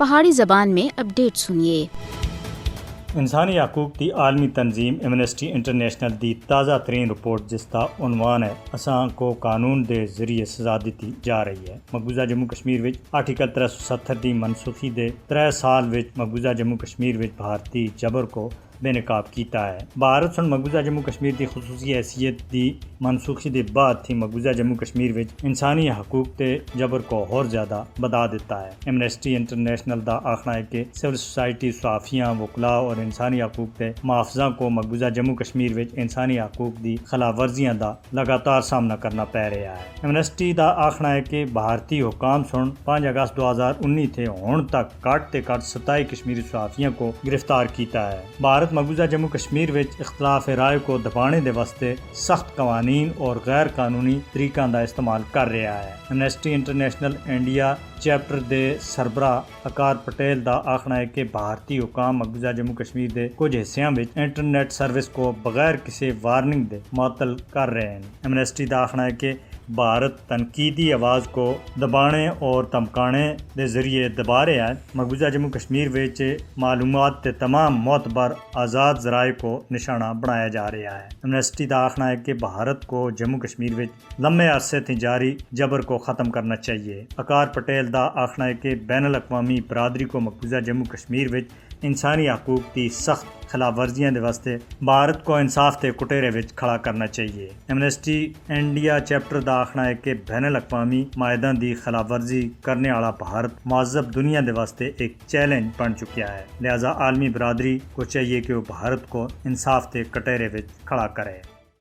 پہاڑی زبان میں اپڈیٹ سنیے۔ انسانی حقوق کی عالمی تنظیم ایمنسٹی انٹرنیشنل دی تازہ ترین رپورٹ جس کا عنوان ہے اساں کو قانون دے ذریعے سزا دیتی جا رہی ہے، مقبوضہ جموں کشمیر وچ آرٹیکل 370 دی منسوخی دے 3 سال وچ مقبوضہ جموں کشمیر وچ بھارتی جبر کو بے نقاب کیتا ہے۔ بھارت سن مقبوضہ جموں کشمیر دی خصوصی حیثیت دی منسوخی دے بعد تھی مقبوضہ جموں کشمیر وچ انسانی حقوق تے جبر کو اور زیادہ بڑھا دیتا ہے۔ ایمنسٹی انٹرنیشنل دا آخنا ہے کہ سول سوسائٹی، صحافیاں، وکلاء اور انسانی حقوق تے محافظاں کو مقبوضہ جموں کشمیر وچ انسانی حقوق دی خلاف ورزیاں دا لگاتار سامنا کرنا پے رہا ہے۔ ایمنسٹی دا آخنا ہے کہ بھارتی حکام سن 5 اگست 2019 تھے ہن تک کٹ تے کٹ 27 کشمیری صحافیوں کو گرفتار کیتا ہے۔ بھارت مقبوضہ جموں کشمیر وچ اختلاف رائے کو دبانے دے واسطے سخت قوانین اور غیر قانونی طریقوں دا استعمال کر رہا ہے۔ ایمنسٹی انٹرنیشنل انڈیا چیپٹر دے سربراہ اکار پٹیل دا آخنا ہے کہ بھارتی حکام مقبوضہ جموں کشمیر دے کچھ حصوں وچ انٹرنیٹ سروس کو بغیر کسی وارننگ دے معطل کر رہے ہیں۔ ایمنسٹی دا آخنا ہے کہ بھارت تنقیدی آواز کو دبانے اور دھمکانے دے ذریعے دبا رہا ہے۔ مقبوضہ جموں کشمیر وچ معلومات تے تمام معتبر آزاد ذرائع کو نشانہ بنایا جا رہا ہے۔ ایمنسٹی دا آخنا ہے کہ بھارت کو جموں کشمیر وچ لمبے عرصے تھی جاری جبر کو ختم کرنا چاہیے۔ اکار پٹیل دا آخنا ہے کہ بین الاقوامی برادری کو مقبوضہ جموں کشمیر وچ انسانی حقوق کی سخت خلاف ورزیاں دے واسطے بھارت کو انصاف تے کٹہرے وچ کھڑا کرنا چاہیے۔ ایمنسٹی انڈیا چیپٹر دا آخنا ہے کہ بین الاقوامی معاہدوں دی خلاف ورزی کرنے والا بھارت مہذب دنیا دے واسطے ایک چیلنج بن چکا ہے، لہذا عالمی برادری کو چاہیے کہ وہ بھارت کو انصاف تے کٹہرے وچ کھڑا کرے۔